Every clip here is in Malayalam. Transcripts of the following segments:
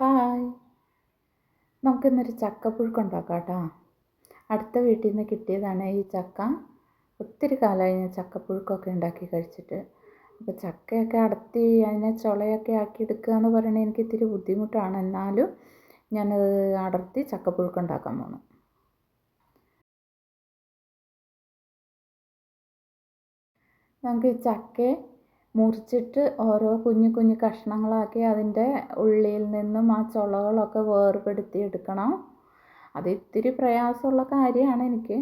ഹായ്, നമുക്കിന്നൊരു ചക്കപ്പുഴുക്ക് ഉണ്ടാക്കാം കേട്ടോ. അടുത്ത വീട്ടിൽ നിന്ന് കിട്ടിയതാണ് ഈ ചക്ക. ഒത്തിരി കാലമായി ഞാൻ ചക്കപ്പുഴുക്കൊക്കെ ഉണ്ടാക്കി കഴിച്ചിട്ട്. അപ്പോൾ ചക്കയൊക്കെ അടത്തി അതിനെ ചുളയൊക്കെ ആക്കി എടുക്കുക എന്ന് പറയുന്നത് എനിക്ക് ഇത്തിരി ബുദ്ധിമുട്ടാണ്. എന്നാലും ഞാനത് അടർത്തി ചക്കപ്പുഴുക്ക് ഉണ്ടാക്കാൻ പോകണം. നമുക്ക് ഈ ചക്കയെ മുറിച്ചിട്ട് ഓരോ കുഞ്ഞു കുഞ്ഞു കഷ്ണങ്ങളാക്കി അതിൻ്റെ ഉള്ളിൽ നിന്നും ആ ചുളകളൊക്കെ വേർപെടുത്തി എടുക്കണം. അത് ഇത്തിരി പ്രയാസമുള്ള കാര്യമാണ് എനിക്ക്.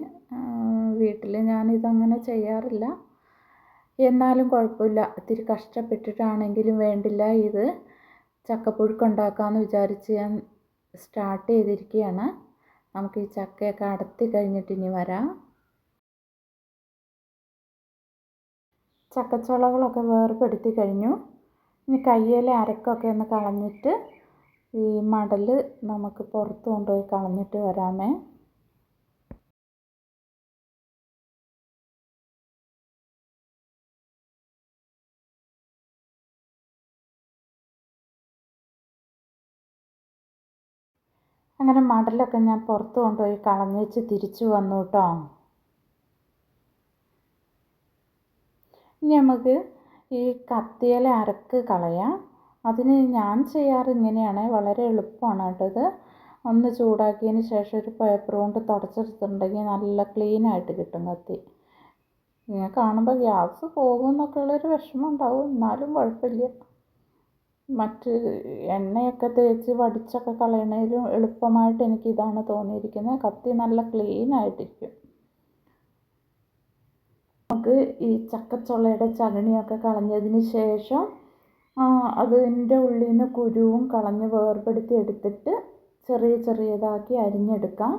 വീട്ടിൽ ഞാനിതങ്ങനെ ചെയ്യാറില്ല. എന്നാലും കുഴപ്പമില്ല, ഇത്തിരി കഷ്ടപ്പെട്ടിട്ടാണെങ്കിലും വേണ്ടില്ല, ഇത് ചക്കപ്പുഴുക്ക് ഉണ്ടാക്കാമെന്ന് വിചാരിച്ച് ഞാൻ സ്റ്റാർട്ട് ചെയ്തിരിക്കുകയാണ്. നമുക്ക് ഈ ചക്കയൊക്കെ അടത്തി കഴിഞ്ഞിട്ട് ഇനി വരാം. ചക്കച്ചുളകളൊക്കെ വേർപെടുത്തി കഴിഞ്ഞു. ഇനി കയ്യിലെ അരക്കൊക്കെ ഒന്ന് കളഞ്ഞിട്ട് ഈ മടൽ നമുക്ക് പുറത്ത് കൊണ്ടുപോയി കളഞ്ഞിട്ട് വരാമേ. അങ്ങനെ മടലൊക്കെ ഞാൻ പുറത്ത് കൊണ്ടുപോയി കളഞ്ഞേച്ച് തിരിച്ചു വന്നു കേട്ടോ. ഇനി നമുക്ക് ഈ കത്തിയിലെ അരക്ക് കളയാം. അതിന് ഞാൻ ചെയ്യാറ് ഇങ്ങനെയാണ്, വളരെ എളുപ്പമാണ് കേട്ടോ ഇത്. ഒന്ന് ചൂടാക്കിയതിന് ശേഷം ഒരു പേപ്പർ കൊണ്ട് തുടച്ചെടുത്തിട്ടുണ്ടെങ്കിൽ നല്ല ക്ലീനായിട്ട് കിട്ടും കത്തി. ഇങ്ങനെ കാണുമ്പോൾ ഗ്യാസ് പോകുമെന്നൊക്കെ ഉള്ളൊരു വിഷമം ഉണ്ടാവും, എന്നാലും കുഴപ്പമില്ല. മറ്റ് എണ്ണയൊക്കെ തേച്ച് വടിച്ചൊക്കെ കളയണേലും എളുപ്പമായിട്ട് എനിക്കിതാണ് തോന്നിയിരിക്കുന്നത്. കത്തി നല്ല ക്ലീനായിട്ടിരിക്കും. നമുക്ക് ഈ ചക്കച്ചുളയുടെ ചകണിയൊക്കെ കളഞ്ഞതിന് ശേഷം അതിൻ്റെ ഉള്ളിൽ നിന്ന് കുരുവും കളഞ്ഞ് വേർപെടുത്തി എടുത്തിട്ട് ചെറിയ ചെറിയതാക്കി അരിഞ്ഞെടുക്കാം.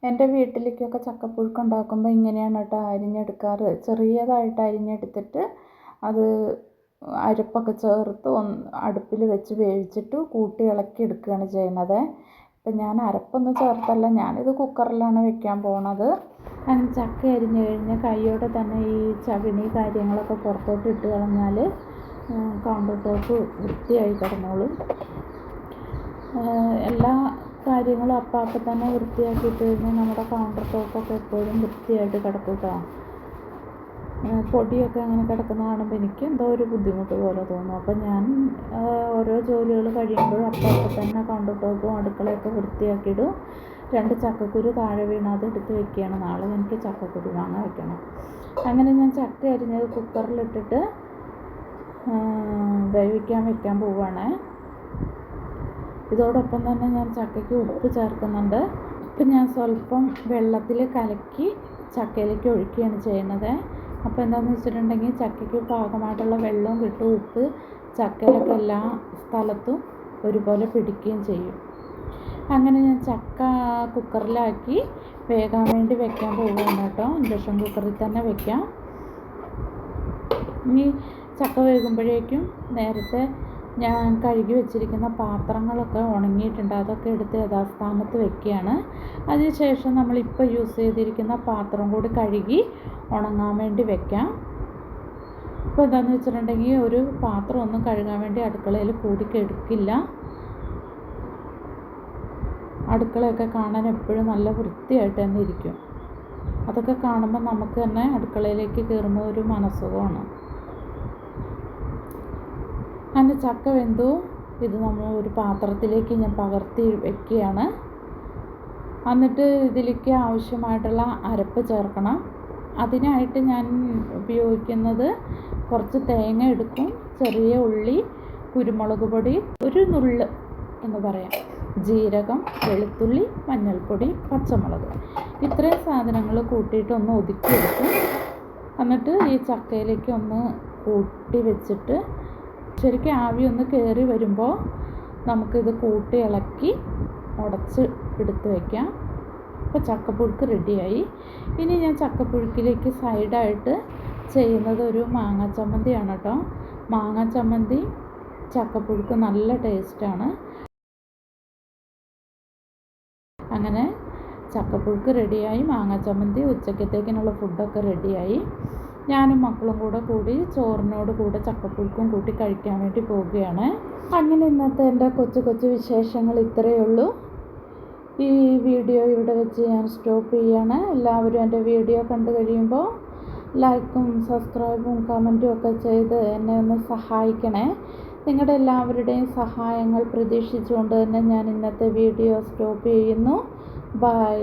എൻ്റെ വീട്ടിലേക്കൊക്കെ ചക്കപ്പുഴുക്ക് ഉണ്ടാക്കുമ്പോൾ ഇങ്ങനെയാണ് കേട്ടോ അരിഞ്ഞെടുക്കാറ്. ചെറിയതായിട്ട് അരിഞ്ഞെടുത്തിട്ട് അത് അരപ്പൊക്കെ ചേർത്ത് അടുപ്പിൽ വെച്ച് വേവിച്ചിട്ട് കൂട്ടി ഇളക്കി എടുക്കുകയാണ് ചെയ്യുന്നത്. ഇപ്പം ഞാൻ അരപ്പൊന്നും ചേർത്തല്ല, ഞാനിത് കുക്കറിലാണ് വെക്കാൻ പോണത്. അങ്ങനെ ചക്ക അരിഞ്ഞ് കഴിഞ്ഞ് കൈയോടെ തന്നെ ഈ ചകിണി കാര്യങ്ങളൊക്കെ പുറത്തോട്ട് ഇട്ട് കളഞ്ഞാൽ കൗണ്ടർ ടോപ്പ് വൃത്തിയായി കിടന്നോളും. എല്ലാ കാര്യങ്ങളും അപ്പം തന്നെ വൃത്തിയാക്കിയിട്ട് കഴിഞ്ഞാൽ നമ്മുടെ കൗണ്ടർ ടോപ്പൊക്കെ എപ്പോഴും വൃത്തിയായിട്ട് കിടക്കും കേട്ടോ. പൊടിയൊക്കെ അങ്ങനെ കിടക്കുന്ന കാണുമ്പോൾ എനിക്ക് എന്തോ ഒരു ബുദ്ധിമുട്ട് പോലെ തോന്നും. അപ്പം ഞാൻ ഓരോ ജോലികൾ കഴിയുമ്പോഴും അപ്പം തന്നെ കൗണ്ടർ ടോപ്പും അടുക്കളയൊക്കെ വൃത്തിയാക്കിയിടും. 2 ചക്കക്കുരു താഴെ വീണ് അതെടുത്ത് വെക്കുകയാണ്. നാളെ എനിക്ക് ചക്കക്കുരു വാങ്ങാൻ വെക്കണം. അങ്ങനെ ഞാൻ ചക്ക അരിഞ്ഞത് കുക്കറിലിട്ടിട്ട് വേവിക്കാൻ വെക്കാൻ പോവുകയാണ്. ഇതോടൊപ്പം തന്നെ ഞാൻ ചക്കയ്ക്ക് ഉപ്പ് ചേർക്കുന്നുണ്ട്. ഉപ്പ് ഞാൻ സ്വല്പം വെള്ളത്തിൽ കലക്കി ചക്കയിലേക്ക് ഒഴിക്കുകയാണ് ചെയ്യുന്നത്. അപ്പോൾ എന്താണെന്ന് വെച്ചിട്ടുണ്ടെങ്കിൽ ചക്കയ്ക്ക് പാകമായിട്ടുള്ള വെള്ളവും കിട്ടും, ഉപ്പ് ചക്കയിലൊക്കെ എല്ലാ സ്ഥലത്തും ഒരുപോലെ പിടിക്കുകയും ചെയ്യും. അങ്ങനെ ഞാൻ ചക്ക കുക്കറിലാക്കി വേകാൻ വേണ്ടി വെക്കാൻ പോവുകയാണ് കേട്ടോ. ഇൻഡക്ഷൻ കുക്കറിൽ തന്നെ വെക്കാം. ഇനി ചക്ക വേകുമ്പോഴേക്കും നേരത്തെ ഞാൻ കഴുകി വെച്ചിരിക്കുന്ന പാത്രങ്ങളൊക്കെ ഉണങ്ങിയിട്ടുണ്ട്, അതൊക്കെ എടുത്ത് യഥാസ്ഥാനത്ത് വെക്കുകയാണ്. അതിനുശേഷം നമ്മളിപ്പോൾ യൂസ് ചെയ്തിരിക്കുന്ന പാത്രം കൂടി കഴുകി ഉണങ്ങാൻ വേണ്ടി വെക്കാം. ഇപ്പോൾ എന്താണെന്ന് വെച്ചിട്ടുണ്ടെങ്കിൽ ഒരു പാത്രം ഒന്നും കഴുകാൻ വേണ്ടി അടുക്കളയിൽ കൂടിക്കെടുക്കില്ല. അടുക്കളയൊക്കെ കാണാൻ എപ്പോഴും നല്ല വൃത്തിയായിട്ട് തന്നെ ഇരിക്കും. അതൊക്കെ കാണുമ്പോൾ നമുക്ക് തന്നെ അടുക്കളയിലേക്ക് കയറുമ്പോൾ ഒരു മനസ്സുഖമാണ്. അങ്ങനെ ചക്ക വെന്തു. ഇത് നമ്മൾ ഒരു പാത്രത്തിലേക്ക് ഞാൻ പകർത്തി വെക്കുകയാണ്. എന്നിട്ട് ഇതിലേക്ക് ആവശ്യമായിട്ടുള്ള അരപ്പ് ചേർക്കണം. അതിനായിട്ട് ഞാൻ ഉപയോഗിക്കുന്നത് കുറച്ച് തേങ്ങ എടുക്കും, ചെറിയ ഉള്ളി, കുരുമുളക് പൊടി, ഒരു നുള്ള് എന്ന് പറയാം, ജീരകം, വെളുത്തുള്ളി, മഞ്ഞൾപ്പൊടി, പച്ചമുളക്, ഇത്രയും സാധനങ്ങൾ കൂട്ടിയിട്ട് ഒന്ന് ഒതുക്കിയെടുക്കും. എന്നിട്ട് ഈ ചക്കയിലേക്ക് ഒന്ന് കൂട്ടി വെച്ചിട്ട് ശരിക്കും ആവി ഒന്ന് കയറി വരുമ്പോൾ നമുക്കിത് കൂട്ടി ഇളക്കി ഉടച്ച് എടുത്ത് വയ്ക്കാം. അപ്പോൾ ചക്കപ്പുഴുക്ക് റെഡിയായി. ഇനി ഞാൻ ചക്കപ്പുഴുക്കിലേക്ക് സൈഡായിട്ട് ചെയ്യുന്നത് ഒരു മാങ്ങ ചമ്മന്തിയാണ് കേട്ടോ. മാങ്ങ ചമ്മന്തി ചക്കപ്പുഴുക്ക് നല്ല ടേസ്റ്റാണ്. അങ്ങനെ ചക്കപ്പുഴുക്ക് റെഡിയായി, മാങ്ങ ചമ്മന്തി, ഉച്ചക്കത്തേക്കിനുള്ള ഫുഡൊക്കെ റെഡിയായി. ഞാനും മക്കളും കൂടി ചോറിനോട് കൂടെ ചക്കപ്പുഴുക്കും കൂട്ടി കഴിക്കാൻ വേണ്ടി പോവുകയാണ്. അങ്ങനെ ഇന്നത്തെ എൻ്റെ കൊച്ചു വിശേഷങ്ങൾ ഇത്രയേ ഉള്ളൂ. ഈ വീഡിയോ ഇവിടെ വെച്ച് ഞാൻ സ്റ്റോപ്പ് ചെയ്യാണ്. എല്ലാവരും എൻ്റെ വീഡിയോ കണ്ടു കഴിയുമ്പോൾ ലൈക്കും സബ്സ്ക്രൈബും കമൻറ്റും ഒക്കെ ചെയ്ത് എന്നെ ഒന്ന് സഹായിക്കണേ. നിങ്ങളുടെ എല്ലാവരുടെയും സഹായങ്ങൾ പ്രതീക്ഷിച്ചുകൊണ്ട് തന്നെ ഞാൻ ഇന്നത്തെ വീഡിയോ സ്റ്റോപ്പ് ചെയ്യുന്നു. ബൈ.